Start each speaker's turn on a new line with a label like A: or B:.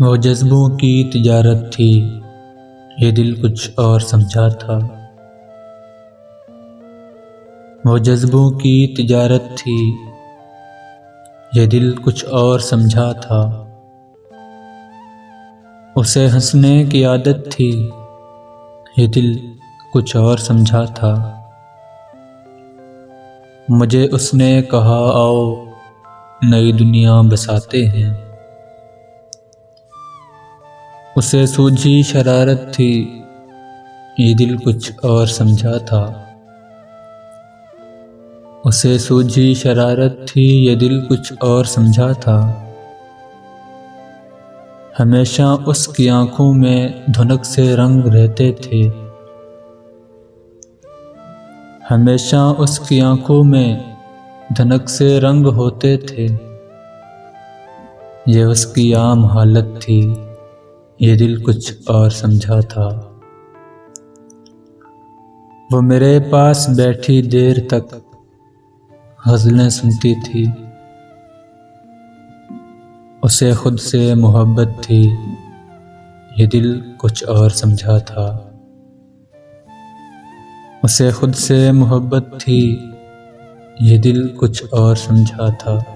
A: वो जज्बों की तिजारत थी, ये दिल कुछ और समझा था। वो जज्बों की तिजारत थी, ये दिल कुछ और समझा था। उसे हंसने की आदत थी, ये दिल कुछ और समझा था। मुझे उसने कहा आओ नई दुनिया बसाते हैं। उसे सूझी शरारत थी, ये दिल कुछ और समझा था। उसे सूझी शरारत थी, ये दिल कुछ और समझा था। हमेशा उसकी आंखों में धुनक से रंग रहते थे। हमेशा उसकी आंखों में धनक से रंग होते थे। ये उसकी आम हालत थी, ये दिल कुछ और समझा था। वो मेरे पास बैठी देर तक गज़लें सुनती थी। उसे खुद से मोहब्बत थी, ये दिल कुछ और समझा था। उसे खुद से मोहब्बत थी, ये दिल कुछ और समझा था।